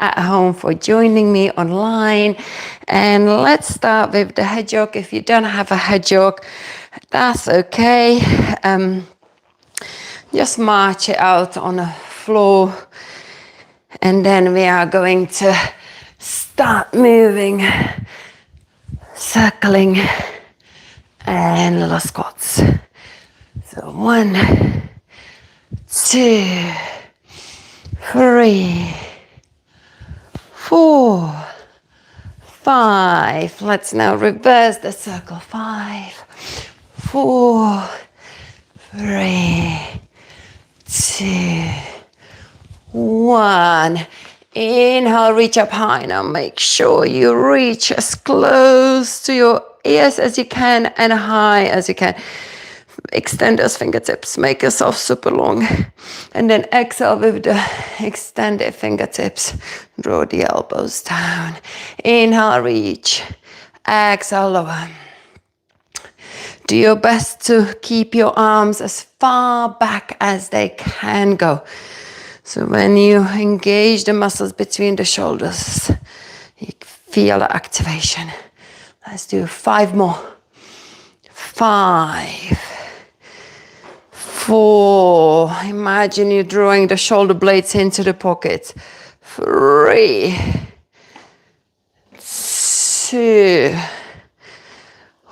at home for joining me online. And let's start with the hedgehog. If you don't have a hedgehog, that's okay. Just march it out on the floor. And then we are going to start moving, circling, and little squats. So 1, 2, 3, 4, 5. Let's now reverse the circle. 5, 4, 3, 2, 1. Inhale, reach up high. Now make sure you reach as close to your ears as you can and high as you can. Extend those fingertips, make yourself super long. And then exhale with the extended fingertips. Draw the elbows down. Inhale, reach. Exhale, lower. Do your best to keep your arms as far back as they can go. So when you engage the muscles between the shoulders, you feel the activation. Let's do 5 more. 5, 4. Imagine you drawing the shoulder blades into the pockets. 3, 2,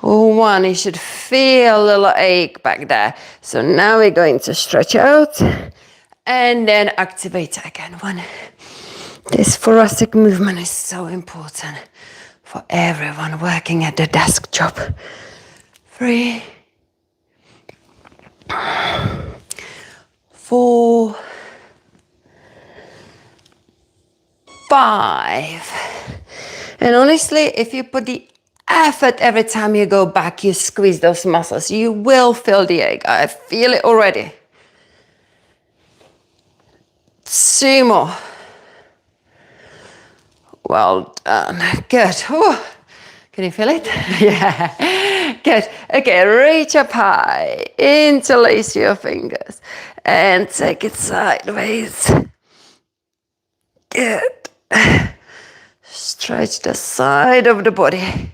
1. You should feel a little ache back there. So now we're going to stretch out and then activate again. 1. This thoracic movement is so important for everyone working at the desk job. 3, 4, 5. And honestly, if you put the effort every time you go back, you squeeze those muscles, you will feel the ache. I feel it already. 2 more. Well done. Good. Whew. Can you feel it? Yeah. Good. Okay, reach up high. Interlace your fingers and take it sideways. Good. Stretch the side of the body.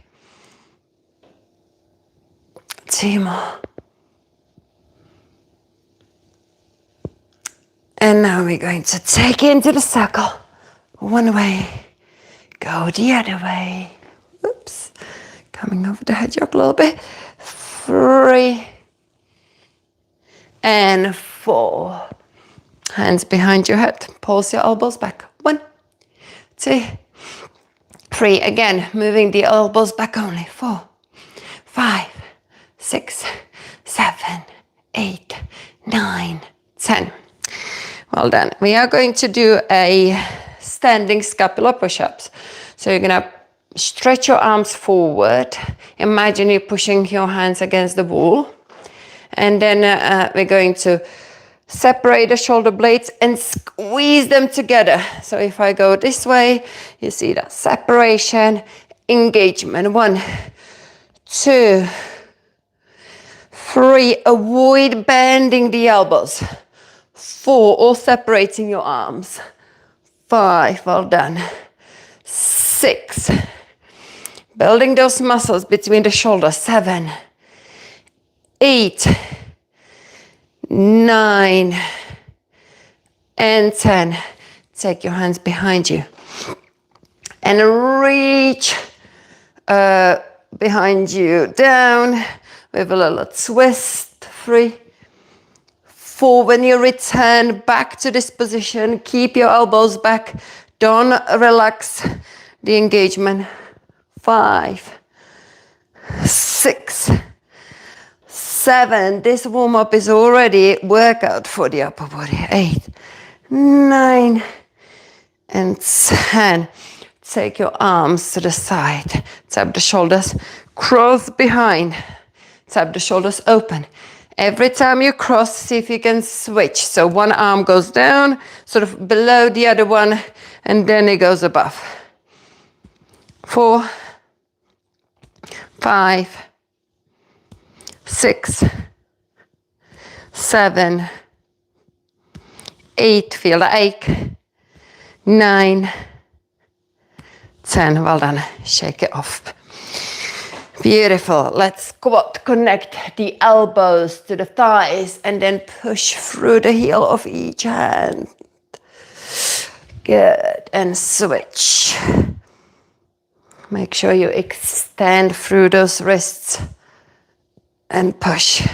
2 more. And now we're going to take it into the circle. 1 way. Go the other way. Oops. Coming over the hedgehog a little bit. 3 and 4. Hands behind your head. Pulse your elbows back. 1, 2, 3. Again, moving the elbows back only. 4, 5, 6, 7, 8, 9, 10. Well done. We are going to do a standing scapular push-ups. So you're going to stretch your arms forward. Imagine you're pushing your hands against the wall. And then we're going to separate the shoulder blades and squeeze them together. So if I go this way, you see that separation, engagement. 1, 2, 3. Avoid bending the elbows. 4, or separating your arms. 5, well done. 6, building those muscles between the shoulders. 7, 8, 9, and 10. Take your hands behind you and reach behind you down with a little twist. 3, 4. When you return back to this position, keep your elbows back. Don't relax the engagement. 5, 6, 7. This warm-up is already workout for the upper body. 8, 9, and 10. Take your arms to the side. Tap the shoulders. Cross behind. Tap the shoulders open. Every time you cross, see if you can switch. So one arm goes down, sort of below the other one, and then it goes above. 4, 5, 6, 7, 8. Feel the ache. 9, 10. Well done. Shake it off. Beautiful. Let's squat. Connect the elbows to the thighs and then push through the heel of each hand. Good. And switch. Make sure you extend through those wrists and push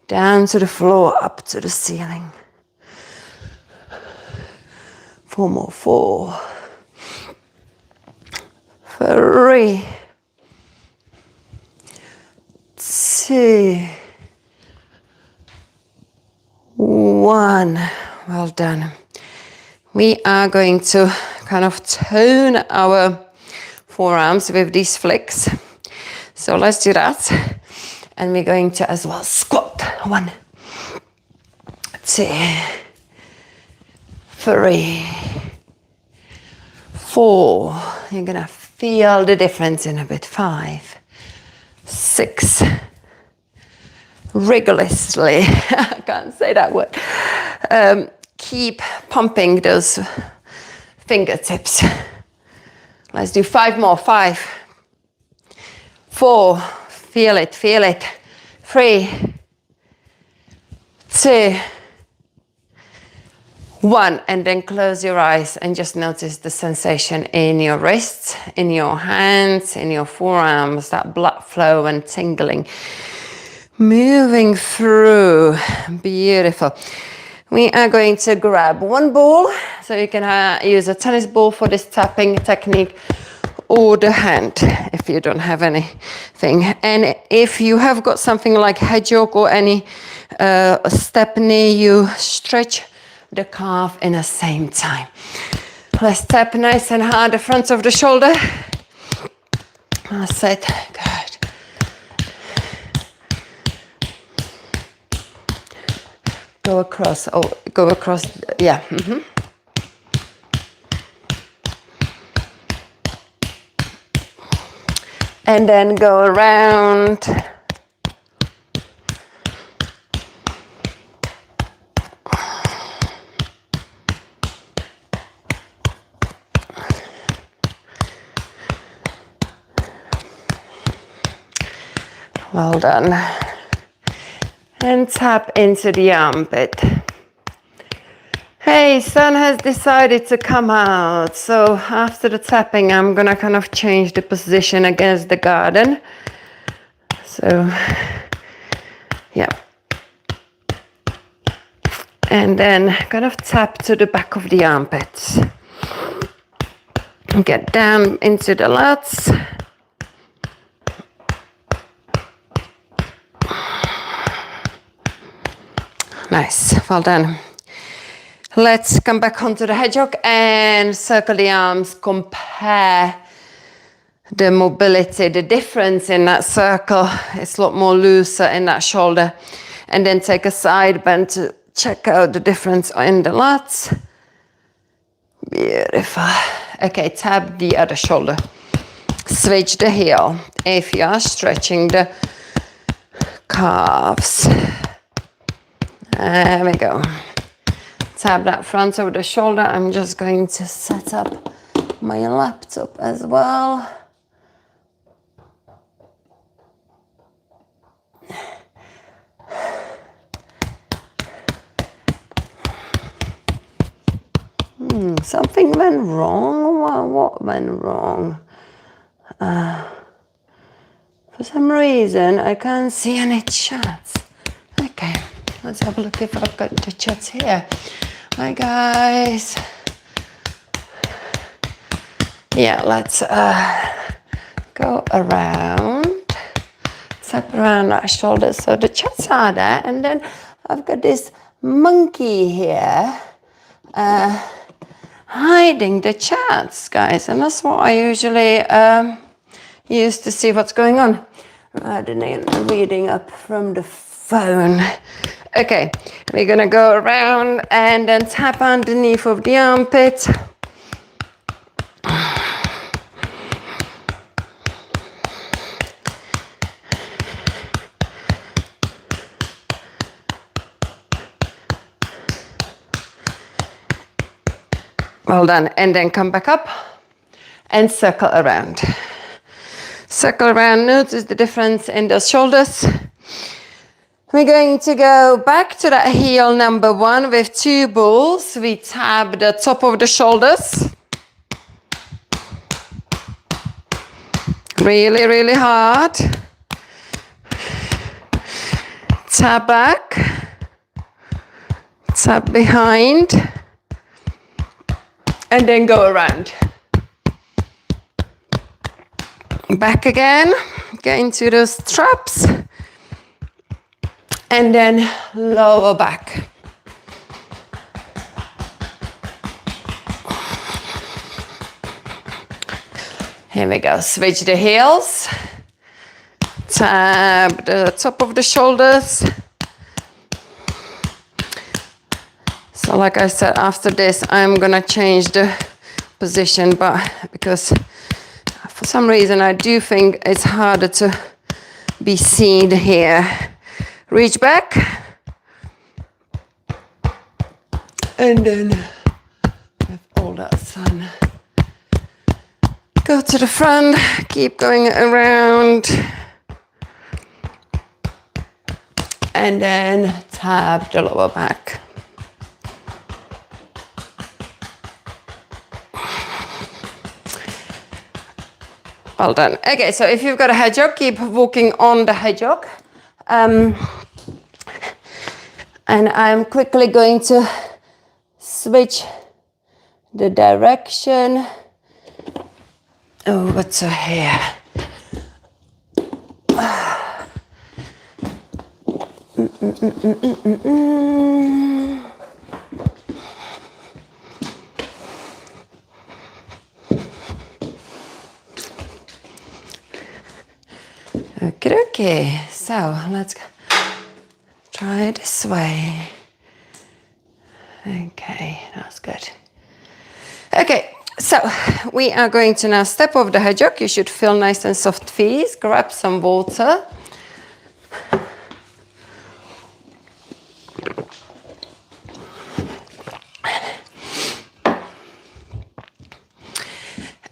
down to the floor, up to the ceiling. 4 more. 4, 3, 2, 1. Well done. We are going to kind of tone our forearms with these flicks. So let's do that. And we're going to as well squat. 1, 2, 3, 4. You're gonna feel the difference in a bit. 5, 6. Rigorously, I can't say that word. Keep pumping those fingertips. Let's do 5 more. 5, 4. Feel it, feel it. 3, 2, 1. And then close your eyes and just notice the sensation in your wrists, in your hands, in your forearms, that blood flow and tingling. Moving through. Beautiful. We are going to grab one ball. So you can use a tennis ball for this tapping technique, or the hand if you don't have anything. And if you have got something like hedgehog or any step near you, stretch the calf in the same time. Let's tap nice and hard the front of the shoulder. That's it. Good. Go across. Oh, go across. Yeah. And then go around. Well done. And tap into the armpit. Hey, sun has decided to come out. So after the tapping, I'm gonna kind of change the position against the garden. So, yeah. And then kind of tap to the back of the armpits. Get down into the lats. Nice, well done. Let's come back onto the hedgehog and circle the arms. Compare the mobility, the difference in that circle. It's a lot more looser in that shoulder. And then take a side bend to check out the difference in the lats. Beautiful. Okay, tap the other shoulder. Switch the heel if you are stretching the calves. There we go. Tap that front of the shoulder. I'm just going to set up my laptop as well. Something went wrong. What went wrong? For some reason, I can't see any chats. Okay, let's have a look if I've got the chats here. Hi guys. Yeah, let's go around, tap around that shoulder. So the chats are there, and then I've got this monkey here hiding the chats, guys, and that's what I usually use to see what's going on rather than reading up from the phone. Okay, we're gonna go around and then tap underneath of the armpit. Well done, and then come back up and circle around. Circle around, notice the difference in those shoulders. We're going to go back to that heel number 1 with 2 balls. We tap the top of the shoulders. Really, really hard. Tap back. Tap behind. And then go around. Back again. Get into those traps. And then lower back. Here we go. Switch the heels. Tap the top of the shoulders. So like I said, after this, I'm gonna change the position, but because for some reason I do think it's harder to be seen here. Reach back. And then with all that sun. Go to the front, keep going around. And then tap the lower back. Well done. Okay, so if you've got a hedgehog, keep walking on the hedgehog. And I'm quickly going to switch the direction over to here. Okay, so let's try this way. Okay, that's good. Okay, so we are going to now step over the hedgehog. You should feel nice and soft feet. Grab some water.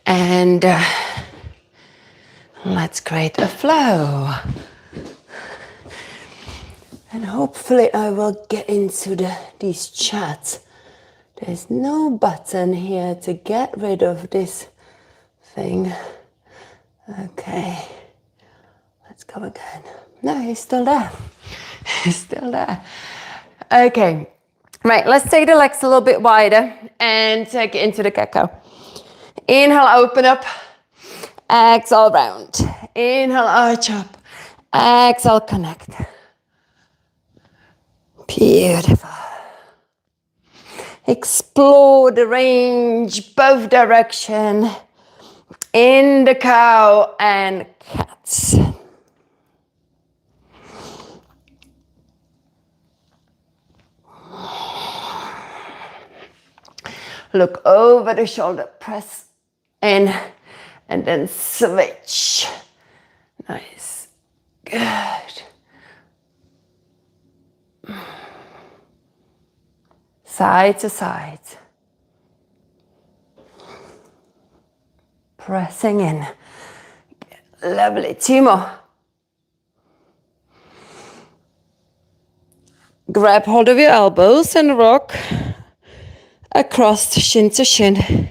And let's create a flow. And hopefully I will get into these chats. There's no button here to get rid of this thing. Okay, let's go again. No, he's still there. He's still there. Okay, right, let's take the legs a little bit wider and take it into the gecko. Inhale, open up. Exhale, round. Inhale, arch up. Exhale, connect. Beautiful. Explore the range, both direction, in the cow and cats. Look over the shoulder, press in, and then switch. Nice. Good. Side to side. Pressing in. Lovely. 2 more. Grab hold of your elbows and rock across shin to shin.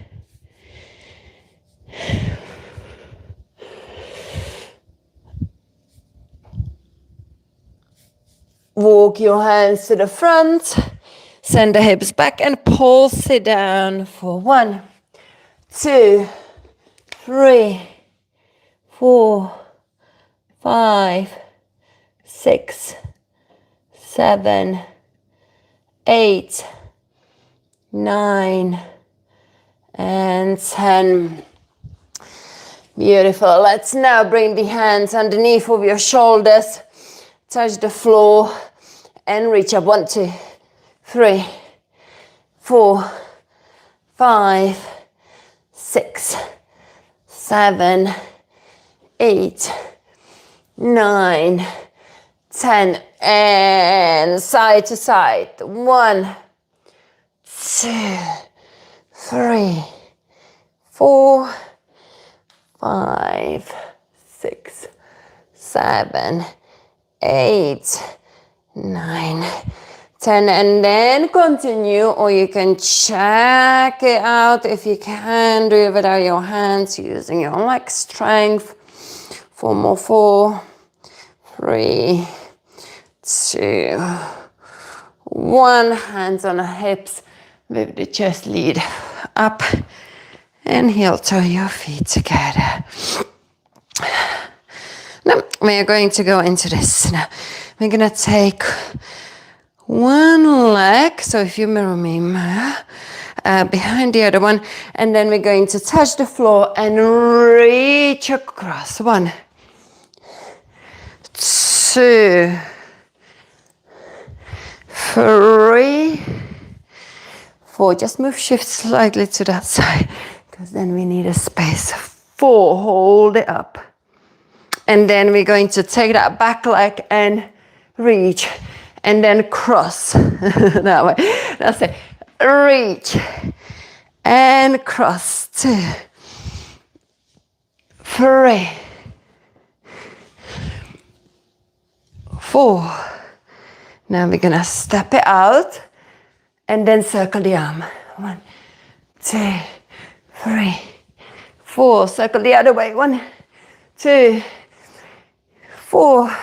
Walk your hands to the front. Send the hips back and pulse it down for 1, 2, 3, 4, 5, 6, 7, 8, 9, and 10. Beautiful. Let's now bring the hands underneath of your shoulders. Touch the floor and reach up. 1, 2, 3, 4, 5, 6, 7, 8, 9, 10, and side to side. 1, 2, 3, 4, 5, 6, 7, 8, 9, 10, and then continue, or you can check it out if you can do it without your hands, using your leg strength. 4 more, 4, 3, 2, 1. Hands on the hips with the chest lead up, and heel toe your feet together. Now we are going to go into this. Now we're gonna take one leg, so if you mirror me, behind the other one, and then we're going to touch the floor and reach across. 1, 2, 3, 4. Just move, shift slightly to that side, because then we need a space. 4, hold it up. And then we're going to take that back leg and reach, and then cross that way. That's it. Reach and cross. 2, 3, 4. Now we're gonna step it out and then circle the arm. 1, 2, 3, 4. Circle the other way. 1, 2, 4.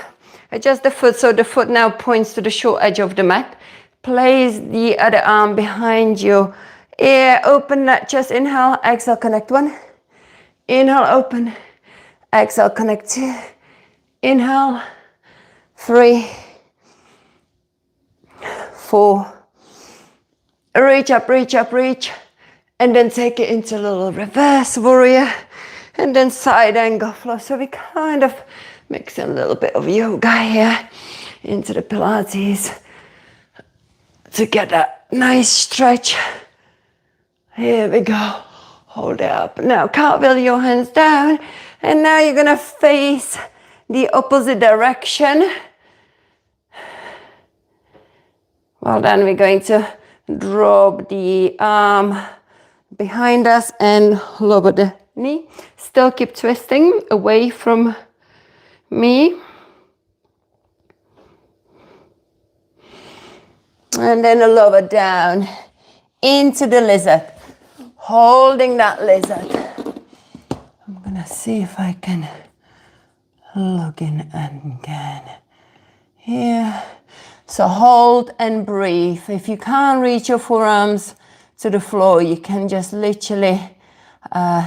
Adjust the foot so the foot now points to the short edge of the mat. Place the other arm behind your ear. Open that chest. Inhale, exhale, connect. 1. Inhale, open. Exhale, connect. 2. Inhale. 3, 4. Reach up, reach up, reach. And then take it into a little reverse warrior. And then side angle flow. So we kind of mix in a little bit of yoga here into the Pilates to get that nice stretch. Here we go. Hold it up. Now cartwheel your hands down. And now you're gonna face the opposite direction. Well, then we're going to drop the arm behind us and lower the knee. Still keep twisting away from me. And then a lower down into the lizard. Holding that lizard. I'm gonna see if I can log in again. Here. So hold and breathe. If you can't reach your forearms to the floor, you can just literally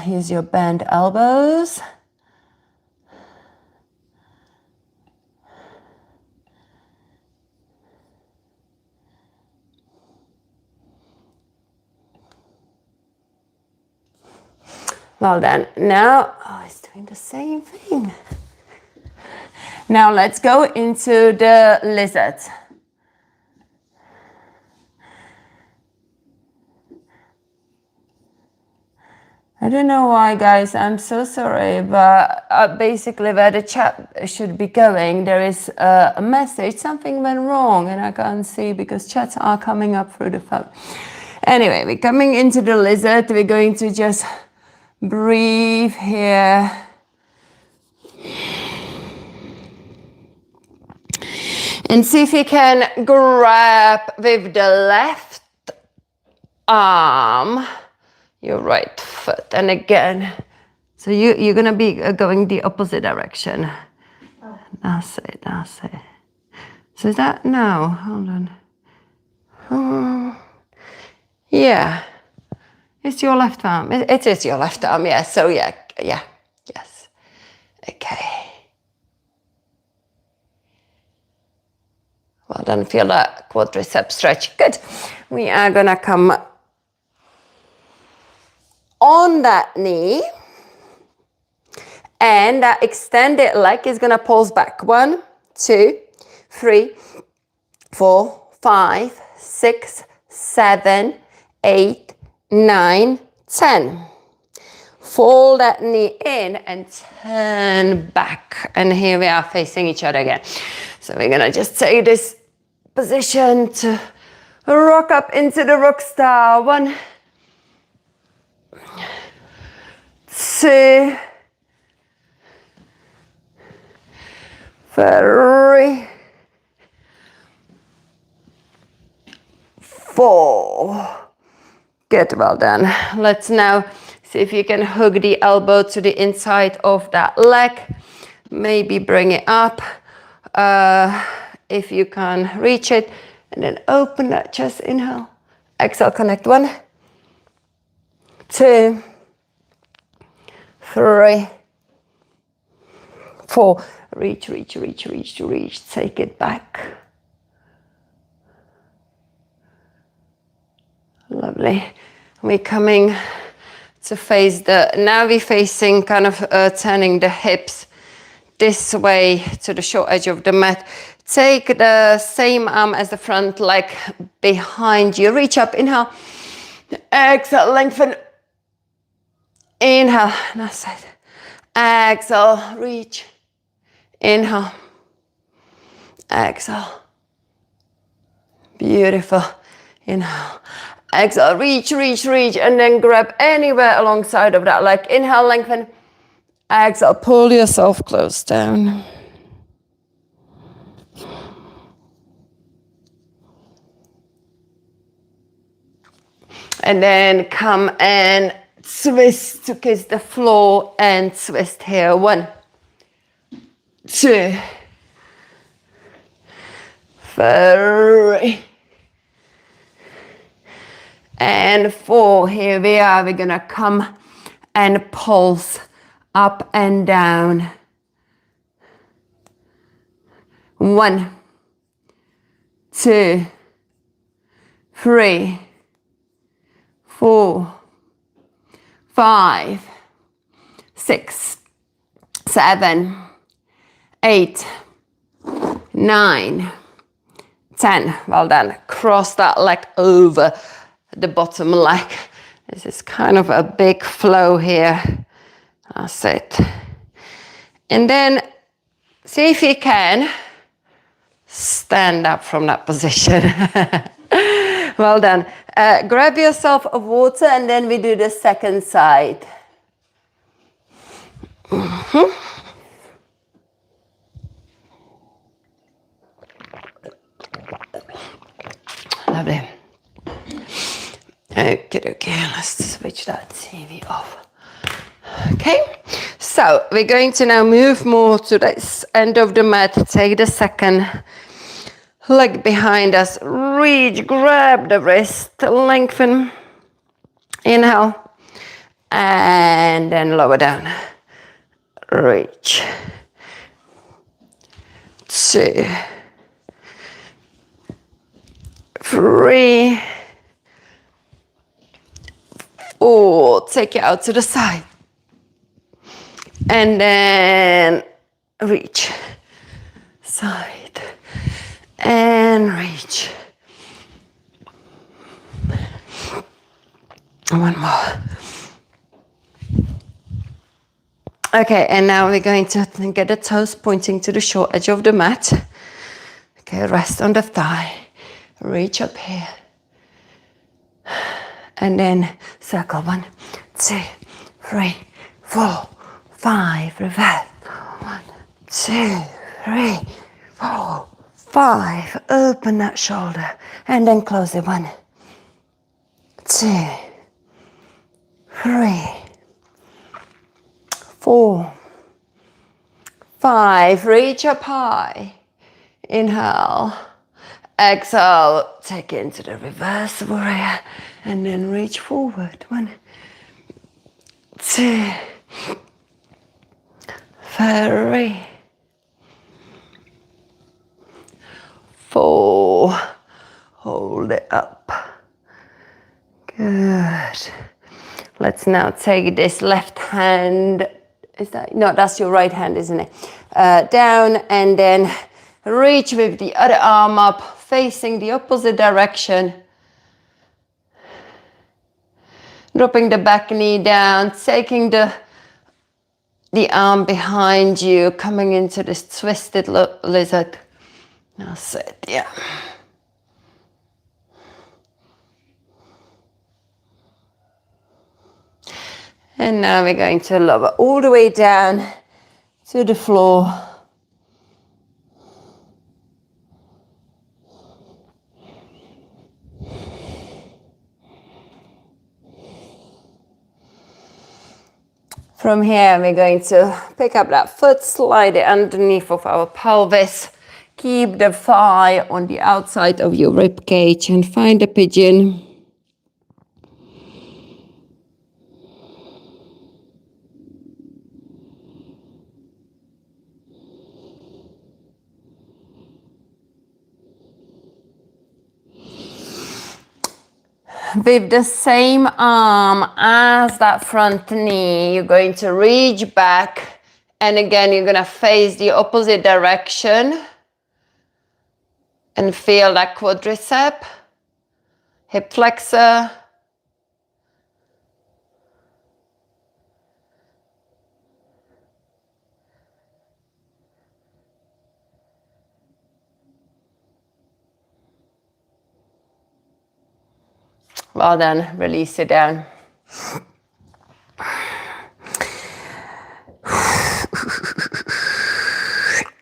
use your bent elbows. Well done. Now, it's doing the same thing. Now let's go into the lizard. I don't know why, guys, I'm so sorry, but basically where the chat should be going, there is a message, something went wrong, and I can't see because chats are coming up through the phone. Anyway, we're coming into the lizard. We're going to just breathe here. And see if you can grab with the left arm your right foot. And again, so you're going to be going the opposite direction. That's it, that's it. So is that, no, hold on. Yeah, it's your left arm. It is your left arm, yeah. So yeah, yes. Okay. Well done, feel that quadricep stretch. Good. We are going to come on that knee, and that extended leg is going to pulse back. 1, 2, 3, 4, 5, 6, 7, 8, 9, 10. Fold that knee in and turn back. And here we are facing each other again. So we're going to just take this position to rock up into the rock star. 1, 2, 3, 4. Good, well done. Let's now see if you can hook the elbow to the inside of that leg. Maybe bring it up if you can reach it. And then open that chest, inhale. Exhale, connect. 1, 2, 3, 4. Reach, reach, reach, reach, reach. Take it back. Lovely. We're coming to face now we're facing kind of turning the hips this way to the short edge of the mat. Take the same arm as the front leg behind you. Reach up, inhale. Exhale, lengthen. Inhale, that side. Exhale, reach. Inhale. Exhale. Beautiful. Inhale. Exhale, reach, reach, reach, and then grab anywhere alongside of that leg. Inhale, lengthen. Exhale, pull yourself close down. And then come and twist to kiss the floor and twist here. 1, 2, 3. And 4, here we are. We're gonna come and pulse up and down. 1, 2, 3, 4, 5, 6, 7, 8, 9, 10. Well done. Cross that leg over the bottom leg. This is kind of a big flow here. That's it. And then see if you can stand up from that position. Well done. Grab yourself a water and then we do the second side. Lovely. Okay, let's switch that TV off. Okay, so we're going to now move more to this end of the mat. Take the second leg behind us. Reach, grab the wrist, lengthen. Inhale. And then lower down. Reach. 2, 3, 4. Take it out to the side. And then reach. Side. And reach. One more. Okay, and now we're going to get the toes pointing to the short edge of the mat. Okay, rest on the thigh. Reach up here. And then circle. 1, 2, 3, 4, 5. Reverse. 1, 2, 3, 4, 5. Open that shoulder. And then close it. 1, 2, 3, 4, 5. Reach up high. Inhale. Exhale. Take it into the reverse warrior. And then reach forward. 1, 2, 3, 4. Hold it up. Good. Let's now take this left hand. Is that, no, that's your right hand, isn't it? Down and then reach with the other arm up, facing the opposite direction. Dropping the back knee down, taking the arm behind you, coming into this twisted lizard. That's it, yeah. And now we're going to lower all the way down to the floor. From here, we're going to pick up that foot, slide it underneath of our pelvis. Keep the thigh on the outside of your rib cage and find a pigeon. With the same arm as that front knee, you're going to reach back, and again you're going to face the opposite direction and feel that quadricep, hip flexor. Well done, release it down.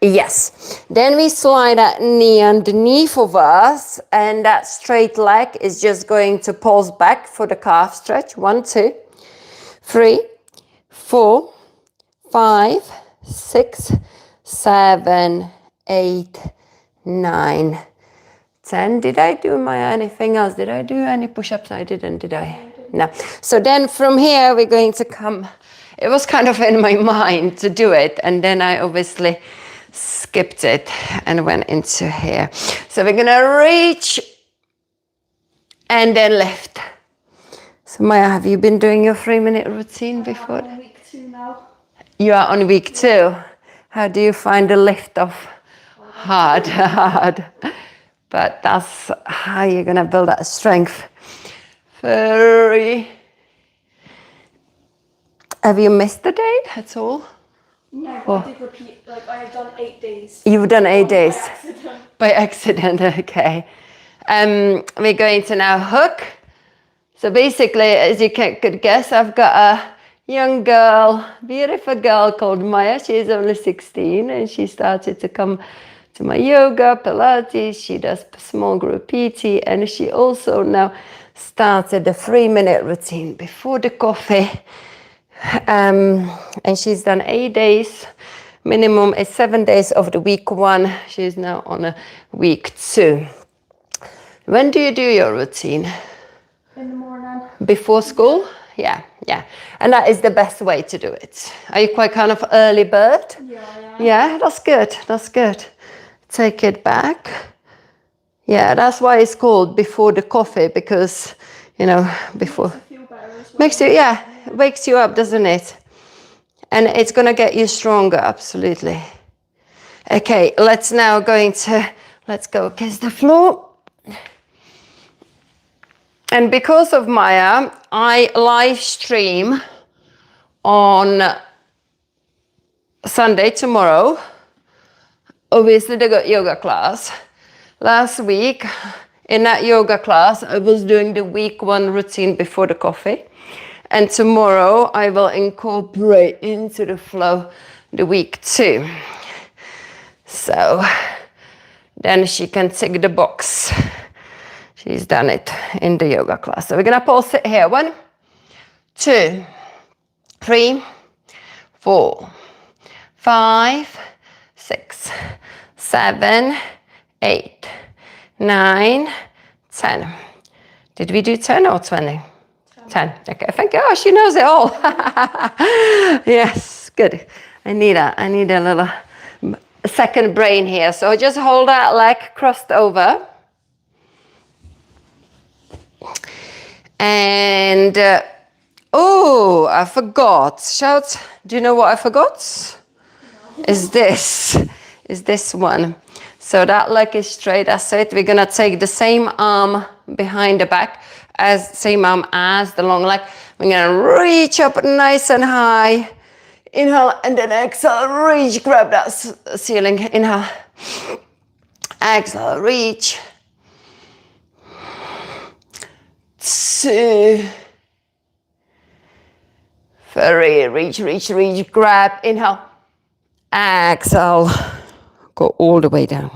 Yes, then we slide that knee underneath of us, and that straight leg is just going to pulse back for the calf stretch. 1, 2, 3, 4, 5, 6, 7, 8, 9, 10. Did I do anything else? Did I do any push-ups? I didn't, did I? No. So then from here we're going to come. It was kind of in my mind to do it, and then I obviously skipped it and went into here. So we're gonna reach and then lift. So Maya, have you been doing your 3-minute routine before? I'm on week 2 now. You are on week 2. How do you find the lift off? Hard. But that's how you're gonna build that strength. Very. Have you missed the day at all? No, but I did repeat, like I have done 8 days. You've done 8 days? By accident. By accident, okay. We're going to now hook. So basically, as you could guess, I've got a young girl, beautiful girl called Maya. She's only 16 and she started to come to my yoga, Pilates. She does small group PT, and she also now started a 3-minute routine before the coffee. And she's done 8 days. Minimum is 7 days of the week 1. She's now on a week 2. When do you do your routine? In the morning. Before school? Yeah. And that is the best way to do it. Are you quite kind of early bird? Yeah, I am. Yeah, that's good. Take it back. Yeah, that's why it's called before the coffee, because, you know, before. Makes you feel better as well. It wakes you up, doesn't it? And it's gonna get you stronger, absolutely. Okay, let's go kiss the floor. And because of Maya, I live stream on Sunday, tomorrow. Obviously, the yoga class. Last week, in that yoga class, I was doing the week 1 routine before the coffee. And tomorrow, I will incorporate into the flow the week 2. So then she can tick the box. She's done it in the yoga class. So we're gonna pulse it here. 1, 2, 3, 4, 5, 6, 7, 8, 9, 10. Did we do 10 or 20? 10. Okay, thank you. Oh, she knows it all. Yes, good. I need a little second brain here. So just hold that leg crossed over. And, oh, I forgot. Shout, do you know what I forgot? No. Is this one. So that leg is straight, that's it. We're gonna take the same arm behind the back, same arm as the long leg. We're gonna reach up nice and high. Inhale, and then exhale, reach, grab that ceiling. Inhale, exhale, reach. 2, 3, reach, grab, inhale, exhale, go all the way down.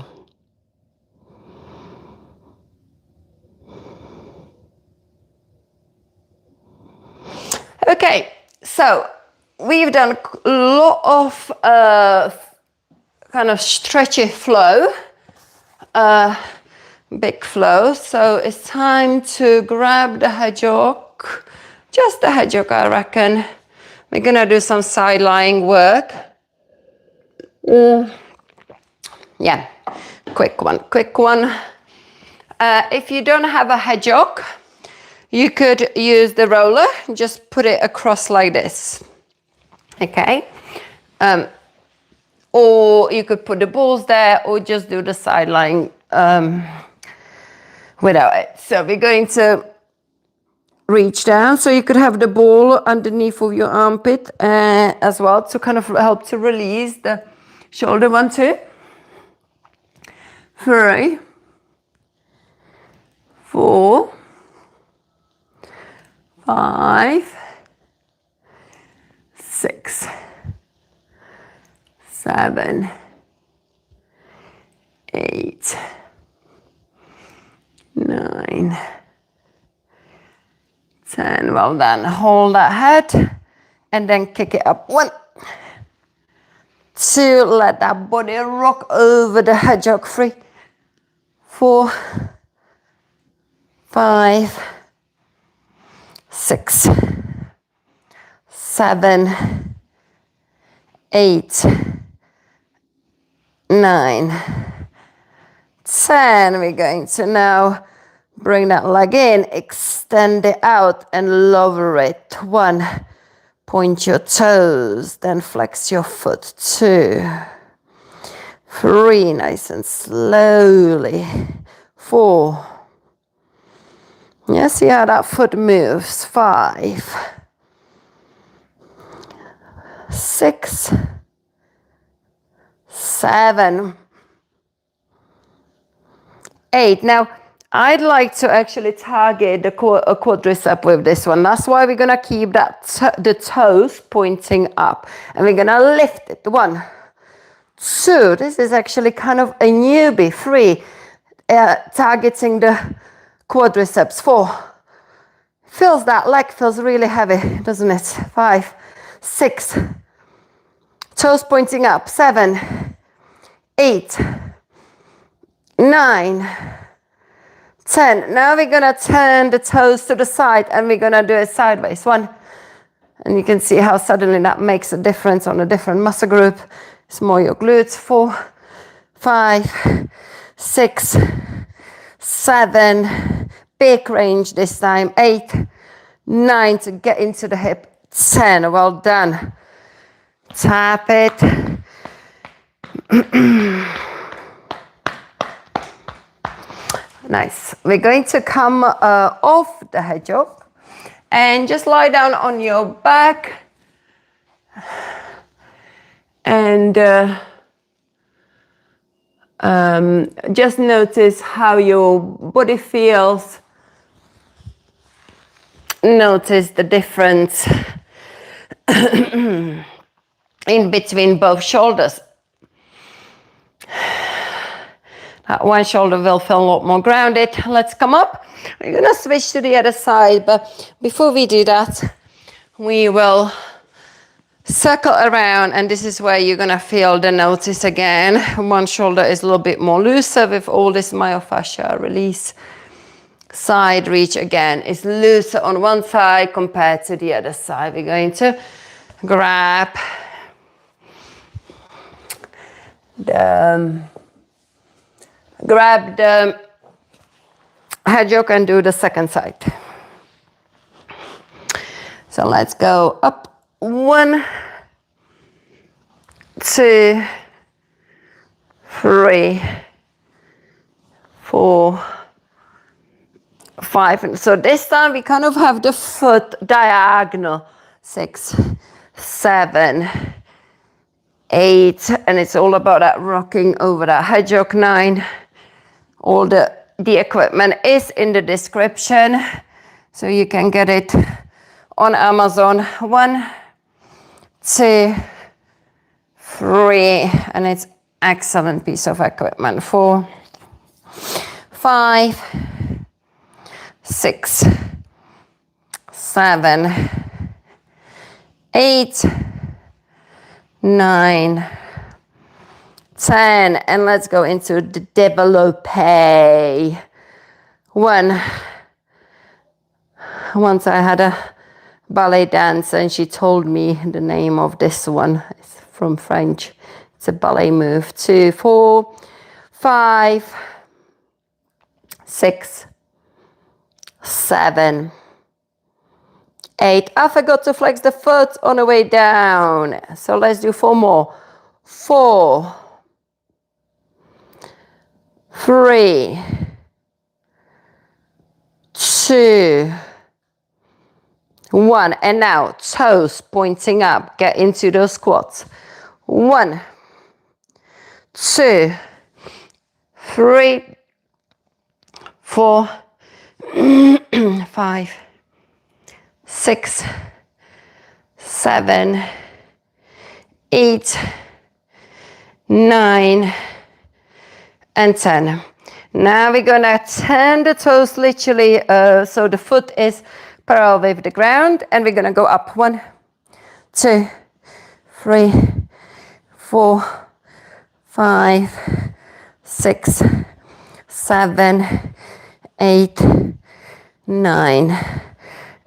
Okay, so we've done a lot of kind of stretchy flow, big flow. So it's time to grab the hedgehog, just the hedgehog, I reckon. We're gonna do some side lying work. Yeah, quick one. If you don't have a hedgehog, you could use the roller, just put it across like this, okay? Or you could put the balls there, or just do the side lying without it. So we're going to reach down, so you could have the ball underneath of your armpit as well, to kind of help to release the shoulder. 1, 2, 3, 4, 5, 6, 7, 8, 9, 10. Well done. Hold that head and then kick it up. 1, 2. Let that body rock over the hedgehog. 3, 4, 5, 6, 7, 8, 9, 10. We're going to now bring that leg in, extend it out and lower it. 1, point your toes, then flex your foot. 2, 3, nice and slowly. 4, yeah, see how that foot moves. 5, 6, 7, 8. Now, I'd like to actually target the quadricep with this one. That's why we're gonna keep that the toes pointing up, and we're gonna lift it. 1, 2. This is actually kind of a newbie. 3, targeting the quadriceps. 4, that leg feels really heavy, doesn't it? 5, 6, toes pointing up. 7, 8, 9, 10. Now we're gonna turn the toes to the side and we're gonna do it sideways. 1, and you can see how suddenly that makes a difference on a different muscle group. It's more your glutes. 4, 5, 6, 7, big range this time. 8, 9 to get into the hip. 10, well done. Tap it. Nice. We're going to come off the hedgehog and just lie down on your back and just notice how your body feels. Notice the difference in between both shoulders. That one shoulder will feel a lot more grounded. Let's come up. We're gonna switch to the other side, but before we do that, we will circle around, and this is where you're gonna feel the notice again. One shoulder is a little bit more looser with all this myofascial release. Side reach again is looser on one side compared to the other side. We're going to grab the hedgehog and do the second side. So let's go up. 1, 2, 3, 4, 5. And so this time we kind of have the foot diagonal. 6, 7, 8, and it's all about that rocking over that hedgehog. 9. All the equipment is in the description, so you can get it on Amazon. 1, 2, 3, and it's excellent piece of equipment. 4, 5, 6, 7, 8, 9, 10, and let's go into the développé. 1. Once I had a ballet dancer and she told me the name of this one. It's from French. It's a ballet move. 2, 4, 5, 6, 7, 8. I forgot to flex the foot on the way down. So let's do 4 more. 4, 3, 2, 1. And now toes pointing up. Get into those squats. 1, 2, 3, 4, 5, 6, 7, 8, 9, and 10. Now we're gonna turn the toes literally so the foot is parallel with the ground, and we're gonna go up. 1, 2, 3, 4, 5, 6, 7, 8, 9,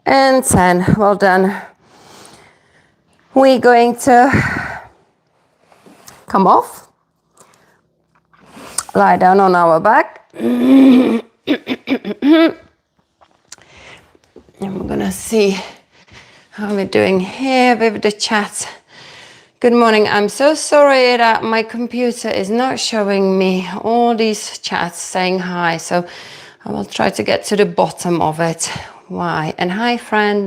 and 10. Well done. We're going to come off, lie down on our back. And we're gonna see how we're doing here with the chat. Good morning. I'm so sorry that my computer is not showing me all these chats saying hi. So I will try to get to the bottom of it. Why? And hi, friend.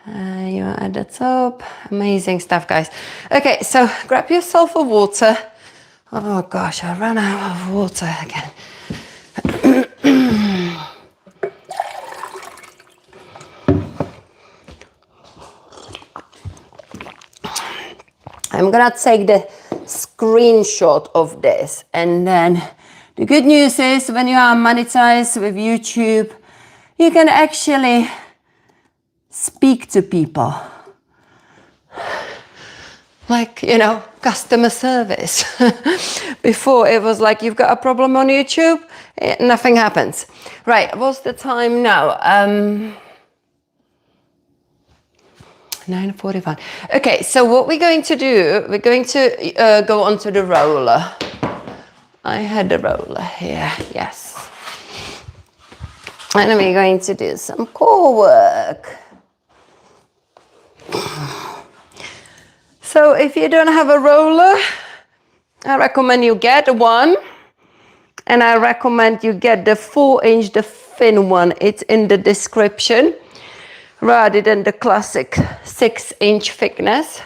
You're at the top. Amazing stuff, guys. Okay, so grab yourself a water. Oh gosh, I ran out of water again. I'm gonna take the screenshot of this, and then the good news is when you are monetized with YouTube, you can actually speak to people. Like, you know, customer service. Before it was like, you've got a problem on YouTube, nothing happens. Right, what's the time now? 9:45. Okay, so what we're going to do, we're going to go onto the roller. I had the roller here, yes. And we're going to do some core work. So if you don't have a roller, I recommend you get one. And I recommend you get the 4-inch, the thin one. It's in the description, rather than the classic 6-inch thickness.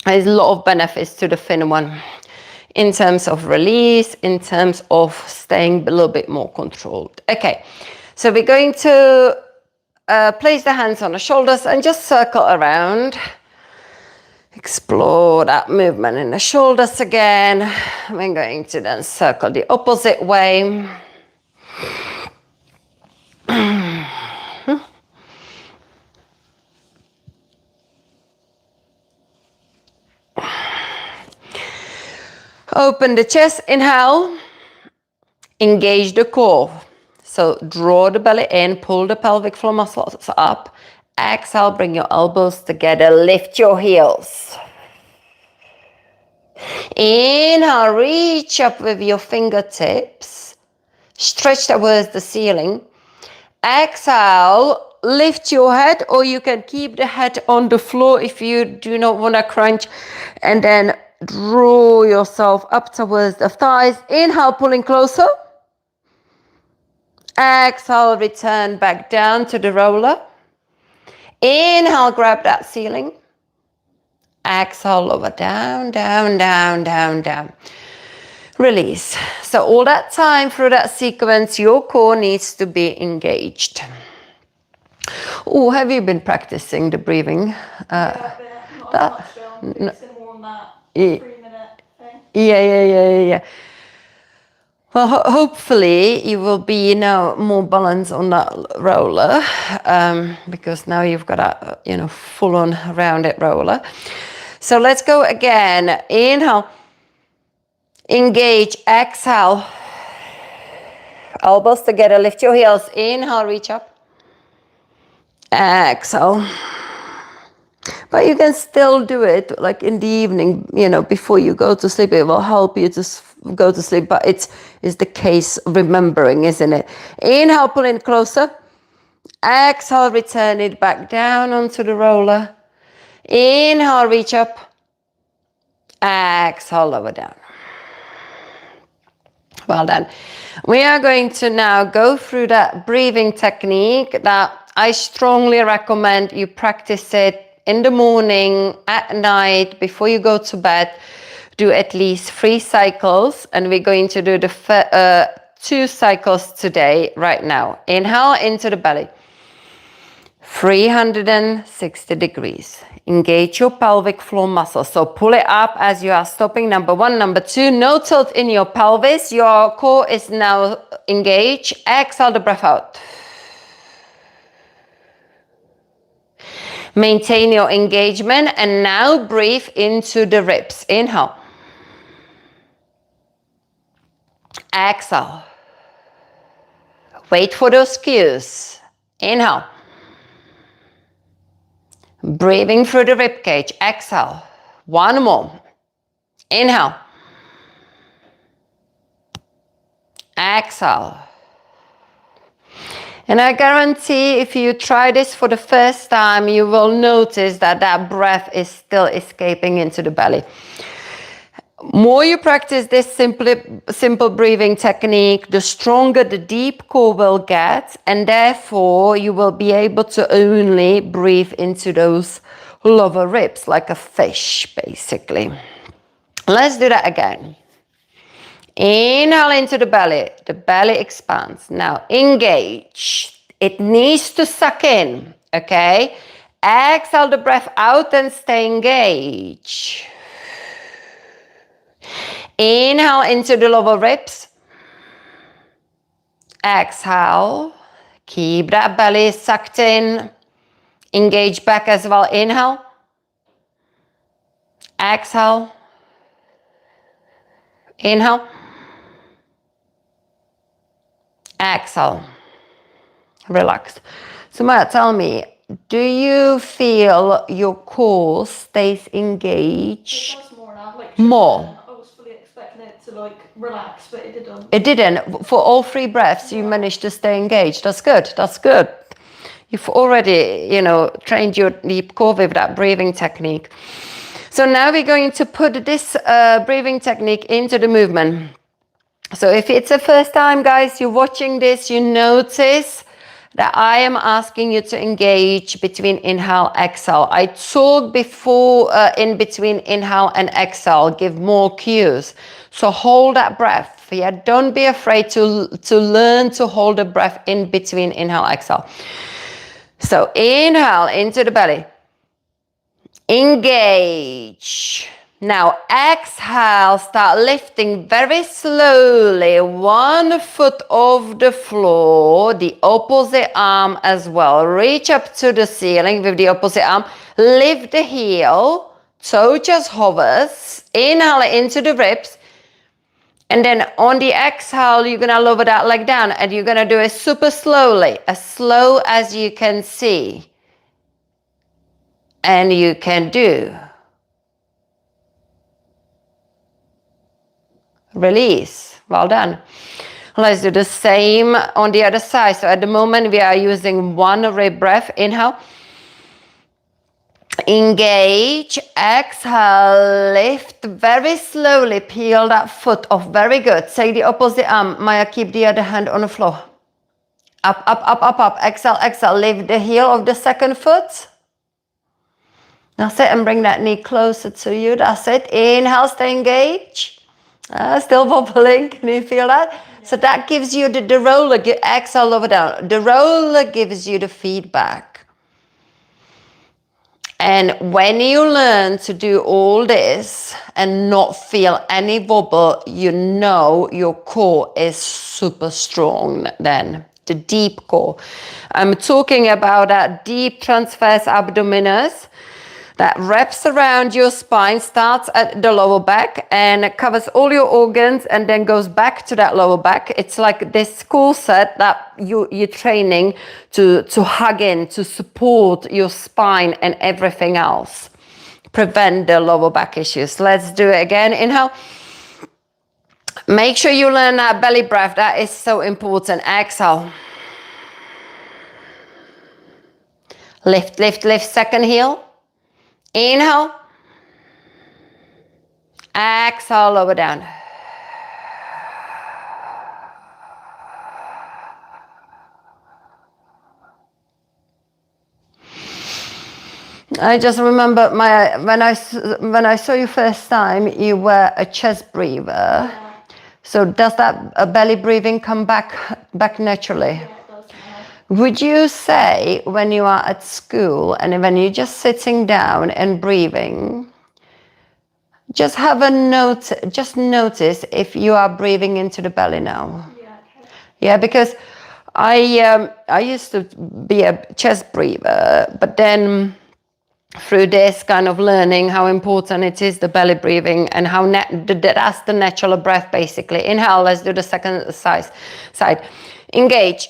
There's a lot of benefits to the thin one in terms of release, in terms of staying a little bit more controlled. Okay, so we're going to place the hands on the shoulders and just circle around. Explore that movement in the shoulders again. We're going to then circle the opposite way. Open the chest, inhale, engage the core. So draw the belly in, pull the pelvic floor muscles up. Exhale, bring your elbows together, lift your heels. Inhale, reach up with your fingertips. Stretch towards the ceiling. Exhale, lift your head, or you can keep the head on the floor if you do not want to crunch. And then draw yourself up towards the thighs. Inhale, pulling closer. Exhale, return back down to the roller. Inhale, grab that ceiling. Exhale, lower down, down, down, down, down. Release. So all that time through that sequence, your core needs to be engaged. Oh, have you been practicing the breathing? Yeah, not much, so I'm focusing more on that 3-minute thing. Yeah. Well, hopefully you will be now more balanced on that roller, because now you've got a full-on rounded roller. So let's go again. Inhale, engage, exhale, elbows together, lift your heels. Inhale, reach up, exhale. But you can still do it like in the evening, before you go to sleep. It will help you to go to sleep, but it's the case of remembering, isn't it? Inhale, pull in closer. Exhale, return it back down onto the roller. Inhale, reach up. Exhale, lower down. Well done. We are going to now go through that breathing technique that I strongly recommend you practice it in the morning, at night, before you go to bed. Do at least 3 cycles, and we're going to do the 2 cycles today, right now. Inhale into the belly. 360 degrees. Engage your pelvic floor muscles. So pull it up as you are stopping. Number 1. Number 2, no tilt in your pelvis. Your core is now engaged. Exhale the breath out. Maintain your engagement and now breathe into the ribs. Inhale. Exhale. Wait for those cues. Inhale. Breathing through the rib cage. Exhale. 1 more. Inhale. Exhale. And I guarantee if you try this for the first time, you will notice that that breath is still escaping into the belly. More you practice this simple breathing technique, the stronger the deep core will get, and therefore you will be able to only breathe into those lower ribs like a fish, basically. Let's do that again. Inhale into the belly expands. Now engage. It needs to suck in, okay? Exhale the breath out and stay engaged. Inhale into the lower ribs. Exhale. Keep that belly sucked in. Engage back as well. Inhale. Exhale. Inhale. Exhale. Relax. So Maya, tell me, do you feel your core stays engaged? It does more now. More. I was fully expecting it to relax, but it didn't. It didn't. For all 3 breaths, you managed to stay engaged. That's good. That's good. You've already, trained your deep core with that breathing technique. So now we're going to put this breathing technique into the movement. So if it's the first time, guys, you're watching this, you notice that I am asking you to engage between inhale, exhale. I talked before in between inhale and exhale, give more cues. So hold that breath. Yeah, don't be afraid to learn to hold the breath in between inhale, exhale. So inhale into the belly. Engage. Now exhale, start lifting very slowly, 1 foot off the floor, the opposite arm as well. Reach up to the ceiling with the opposite arm. Lift the heel, toe just hovers. Inhale into the ribs. And then on the exhale, you're gonna lower that leg down and you're gonna do it super slowly, as slow as you can see. And you can do. Release. Well done. Let's do the same on the other side. So at the moment we are using 1 rib breath. Inhale. Engage. Exhale. Lift very slowly. Peel that foot off. Very good. Take the opposite arm. Maya, keep the other hand on the floor. Up, up, up, up, up. Exhale, exhale. Lift the heel of the second foot. That's it. And bring that knee closer to you. That's it. Inhale. Stay engaged. Still wobbling. Can you feel that? Yeah. So that gives you the roller. Exhale over down. The roller gives you the feedback. And when you learn to do all this and not feel any wobble, you know your core is super strong then, the deep core. I'm talking about that deep transverse abdominis that wraps around your spine, starts at the lower back and covers all your organs and then goes back to that lower back. It's like this corset that you're training to hug in, to support your spine and everything else. Prevent the lower back issues. Let's do it again. Inhale. Make sure you learn that belly breath. That is so important. Exhale. Lift, lift, lift. Second heel. Inhale. Exhale, lower down. I just remember when I saw you first time, you were a chest breather. Yeah. So does that belly breathing come back naturally? Yeah, it does now. Would you say when you are at school and when you're just sitting down and breathing, just have a note, just notice if you are breathing into the belly now? Yeah, okay. Yeah, because I used to be a chest breather, but then through this kind of learning how important it is, the belly breathing, and how that's the natural breath basically. Inhale, let's do the second side. Engage.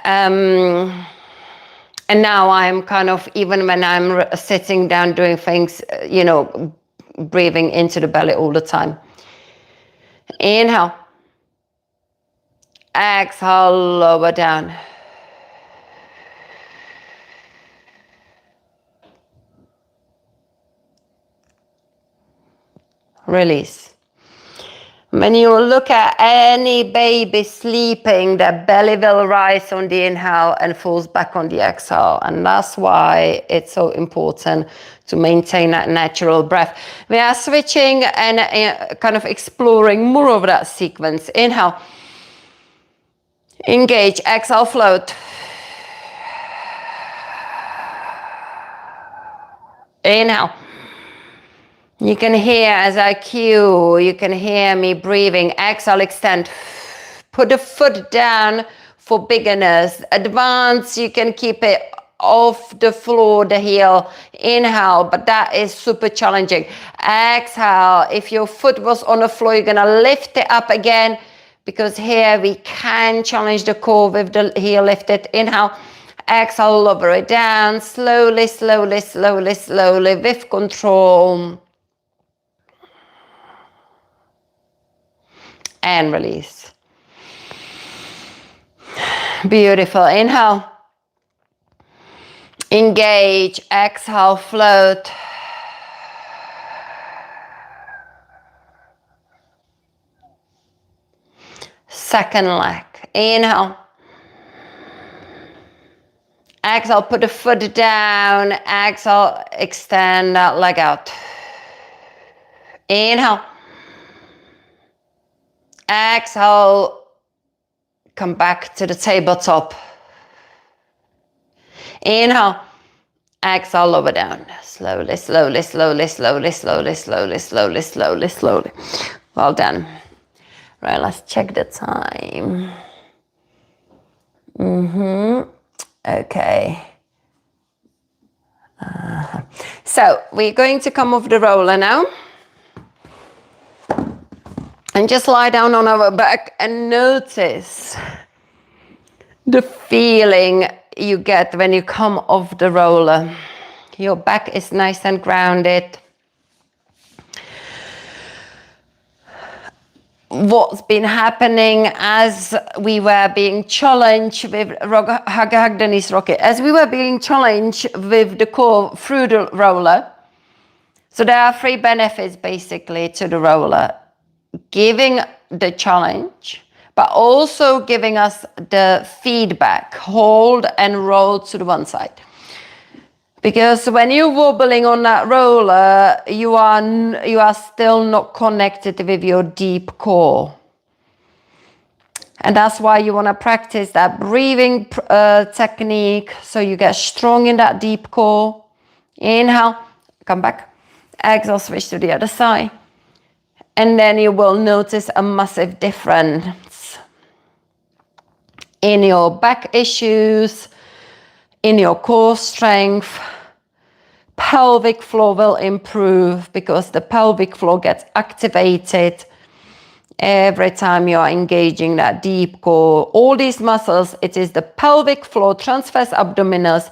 And now I'm kind of, even when I'm sitting down doing things, you know, breathing into the belly all the time. Inhale. Exhale, lower down. Release. When you look at any baby sleeping, the belly will rise on the inhale and falls back on the exhale. And that's why it's so important to maintain that natural breath. We are switching and kind of exploring more of that sequence. Inhale. Engage. Exhale, float. Inhale. You can hear as I cue, you can hear me breathing. Exhale, extend. Put the foot down for beginners. Advanced, you can keep it off the floor, the heel. Inhale, but that is super challenging. Exhale, if your foot was on the floor, you're gonna lift it up again, because here we can challenge the core with the heel lifted. Inhale. Exhale, lower it down. Slowly, slowly, slowly, slowly, with control. And release. Beautiful. Inhale. Engage. Exhale, float. Second leg. Inhale. Exhale, put the foot down. Exhale, extend that leg out. Inhale. Exhale, come back to the tabletop. Inhale. Exhale, lower down. Slowly, slowly, slowly, slowly, slowly, slowly, slowly, slowly, slowly. Well done. Right, let's check the time. Okay. So we're going to come off the roller now. And just lie down on our back and notice the feeling you get when you come off the roller. Your back is nice and grounded. What's been happening as we were being challenged with hug the knees, rocket, as we were being challenged with the core through the roller. So there are 3 benefits basically to the roller. Giving the challenge, but also giving us the feedback, hold and roll to the one side. Because when you're wobbling on that roller, you are still not connected with your deep core. And that's why you want to practice that breathing technique so you get strong in that deep core. Inhale, come back. Exhale, switch to the other side. And then you will notice a massive difference in your back issues, in your core strength. Pelvic floor will improve because the pelvic floor gets activated every time you are engaging that deep core. All these muscles, it is the pelvic floor, transverse abdominis,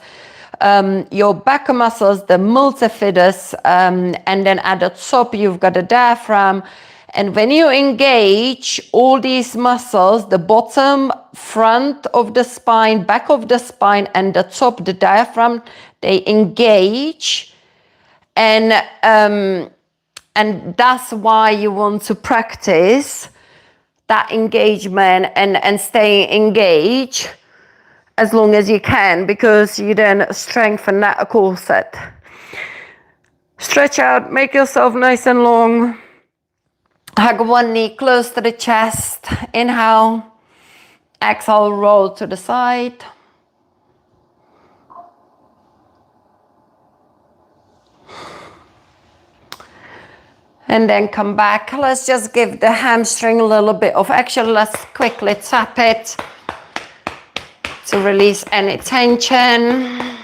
your back muscles, the multifidus, and then at the top you've got the diaphragm. And when you engage all these muscles, the bottom, front of the spine, back of the spine, and the top, the diaphragm, they engage. And that's why you want to practice that engagement and stay engaged as long as you can, because you then strengthen that core set. Stretch out, make yourself nice and long. Hug one knee close to the chest. Inhale. Exhale, roll to the side. And then come back. Let's just give the hamstring a little bit of action. Let's quickly tap it to release any tension.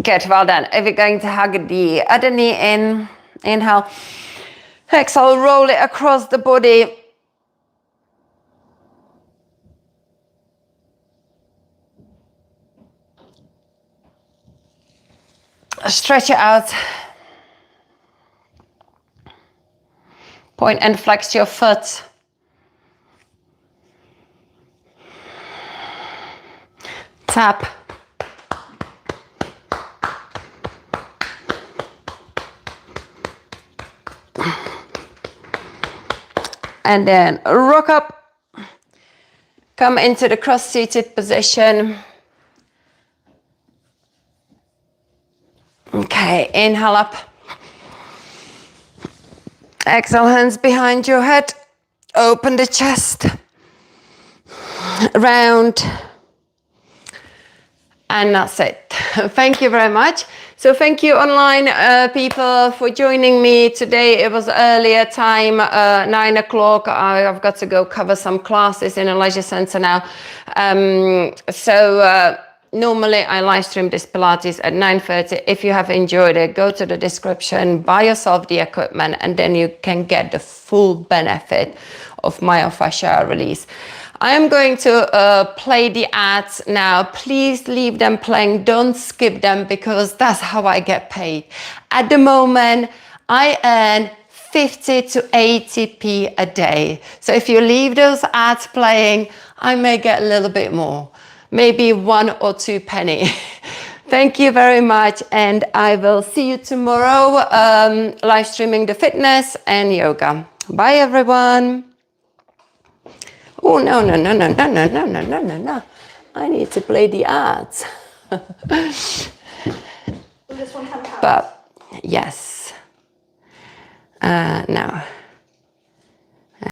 Good, well done. If you're going to hug the other knee in, inhale. Exhale, roll it across the body. Stretch it out. Point and flex your foot. Tap. And then rock up. Come into the cross-seated position. Okay, inhale up. Exhale, hands behind your head. Open the chest. Round. And that's it. Thank you very much. So thank you online people for joining me today. It was earlier time, 9 o'clock. I've got to go cover some classes in a leisure center now. Normally I live stream this Pilates at 9:30. If you have enjoyed it, go to the description, buy yourself the equipment, and then you can get the full benefit of myofascial release. I am going to play the ads now. Please leave them playing. Don't skip them because that's how I get paid. At the moment, I earn 50 to 80p a day. So if you leave those ads playing, I may get a little bit more, maybe 1 or 2 penny. Thank you very much. And I will see you tomorrow, live streaming the fitness and yoga. Bye, everyone. Oh, no. I need to play the ads. Will this one have a house? But, yes. Now.